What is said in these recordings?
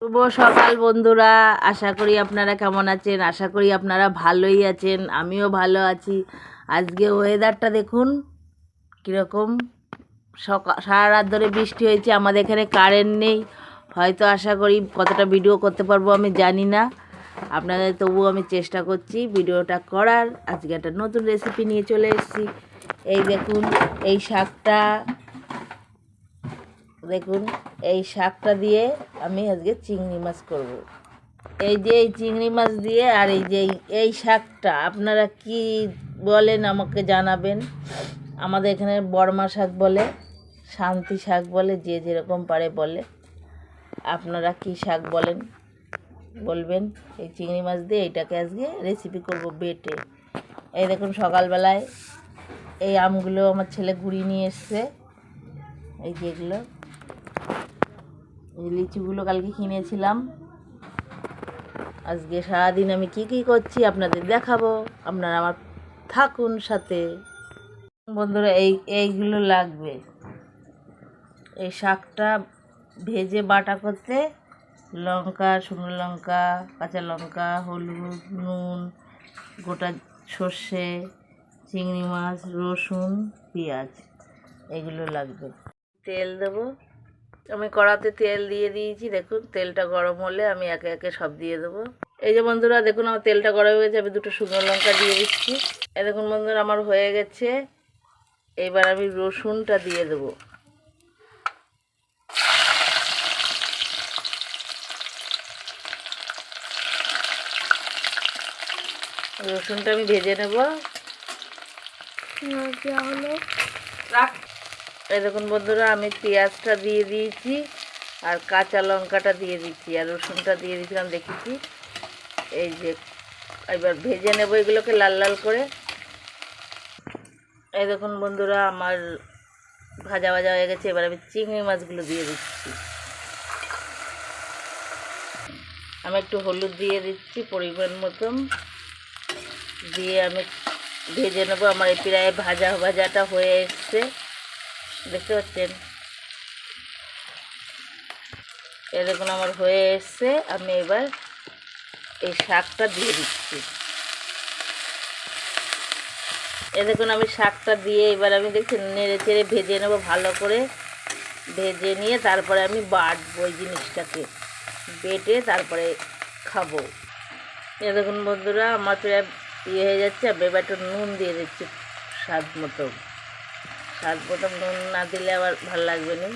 শুভ সকাল বন্ধুরা, আশা করি আপনারা কেমন আছেন। আশা করি আপনারা ভালোই আছেন, আমিও ভালো আছি। আজকে ওয়েদারটা দেখুন কীরকম। সারা রাত ধরে বৃষ্টি হয়েছে, আমাদের এখানে কারেন্ট নেই। হয়তো আশা করি কতটা ভিডিও করতে পারবো আমি জানি না, আপনাদের তবুও আমি চেষ্টা করছি ভিডিওটা করার। আজকে একটা নতুন রেসিপি নিয়ে চলে এসেছি। এই দেখুন, এই শাকটা দেখুন, এই শাকটা দিয়ে আমি আজকে চিংড়ি মাছ করব। এই যে এই চিংড়ি মাছ দিয়ে আর এই যে এই শাকটা আপনারা কি বলেন আমাকে জানাবেন। আমাদের এখানে বর্মা শাক বলে, শান্তি শাক বলে, যে যেরকম পারে বলে। আপনারা কি শাক বলেন বলবেন। এই চিংড়ি মাছ দিয়ে এইটাকে আজকে রেসিপি করব বেটে। এই দেখুন, সকালবেলায় এই আমগুলো আমার ছেলে ঘুরিয়ে নিয়ে এসছে। এই যেগুলো, এই লিচুগুলো কালকে কিনেছিলাম। আজকে সারাদিন আমি কি করছি আপনাদের দেখাবো, আপনারা আমার থাকুন সাথে। বন্ধুরা, এইগুলো লাগবে। এই শাকটা ভেজে বাটা করতে লঙ্কা, শুকনো লঙ্কা, কাঁচা লঙ্কা, হলুদ, নুন, গোটা সর্ষে, চিংড়ি মাছ, রসুন, পেঁয়াজ, এগুলো লাগবে। তেল দেবো। আমি কড়াতে তেল দিয়ে দিয়েছি। দেখুন, তেলটা গরম হলে আমি একে একে সব দিয়ে দেবো। এই যে বন্ধুরা দেখুন, আমার তেলটা গরম হয়ে গেছে। আমি দুটো শুকনো লঙ্কা দিয়ে দিচ্ছি। এই দেখুন বন্ধুরা, আমার হয়ে গেছে। এবার আমি রসুনটা দিয়ে দেবো। রসুনটা আমি ভেজে নেব। এই দেখুন বন্ধুরা, আমি পেঁয়াজটা দিয়ে দিয়েছি আর কাঁচা লঙ্কাটা দিয়ে দিচ্ছি আর রসুনটা দিয়ে দিয়েছিলাম, দেখেছি। এই যে এবার ভেজে নেব এগুলোকে লাল লাল করে। এই দেখুন বন্ধুরা, আমার ভাজা ভাজা হয়ে গেছে। এবার আমি চিংড়ি মাছগুলো দিয়ে দিচ্ছি। আমি একটু হলুদ দিয়ে দিচ্ছি পরিমাণ মতন, দিয়ে আমি ভেজে নেবো। আমার এই প্রায় ভাজাটা হয়ে এসছে, দেখতে পাচ্ছেন। এই দেখুন আমার হয়ে এসছে। আমি এবার এই শাকটা দিয়ে দিচ্ছি। এই দেখুন, আমি শাকটা দিয়ে এবার আমি দেখছি নেড়ে চেড়ে ভেজে নেবো ভালো করে। ভেজে নিয়ে তারপরে আমি বাটবো এই জিনিসটাকে, বেটে তারপরে খাবো। এই দেখুন বন্ধুরা, আমার প্রায় হয়ে যাচ্ছে। আমি এবার একটু নুন দিয়ে দিচ্ছি স্বাদ মতো। নুন না দিলে আবার ভালো লাগবে না।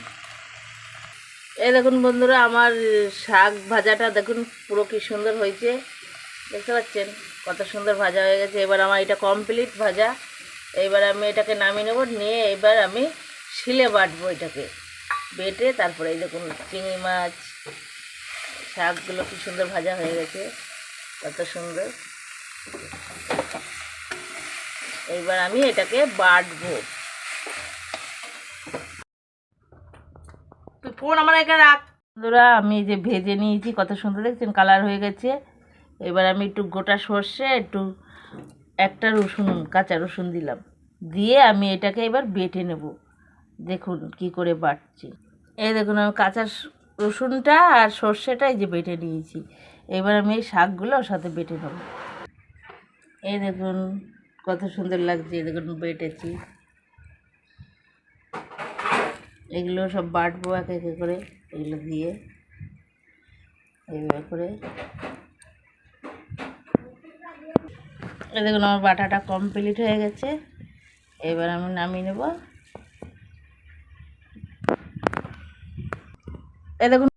এই দেখুন বন্ধুরা, আমার শাক ভাজাটা দেখুন পুরো কি সুন্দর হয়েছে, দেখতে পাচ্ছেন কত সুন্দর ভাজা হয়ে গেছে। এবার আমার এটা কমপ্লিট ভাজা। এবার আমি এটাকে নামিয়ে নেব, নিয়ে এবার আমি শিলে বাটবো এটাকে, বেটে তারপরে এই দেখুন চিংড়ি মাছ, শাকগুলো কি সুন্দর ভাজা হয়ে গেছে, কত সুন্দর। এইবার আমি এটাকে বাটবো। তুই ফোন আমার এখানে রাখ। বন্ধুরা, আমি যে ভেজে নিয়েছি কত সুন্দর, দেখছেন কালার হয়ে গেছে। এবার আমি একটু গোটা সর্ষে, একটা রসুন, কাঁচা রসুন দিলাম, দিয়ে আমি এটাকে এবার বেটে নেব। দেখুন কি করে বাটছি। এই দেখুন, আমি কাঁচা রসুনটা আর সর্ষেটা এই যে বেটে নিয়েছি। এবার আমি এই শাকগুলো ওর সাথে বেটে নেব। এই দেখুন কত সুন্দর লাগছে। এই দেখুন বেটেছি। এগুলো সব বাটবো এক এক করে, এগুলো দিয়ে এইভাবে করে। এই দেখুন আমার বাটাটা কমপ্লিট হয়ে গেছে। এবার আমি নামিয়ে নেব। এই দেখুন।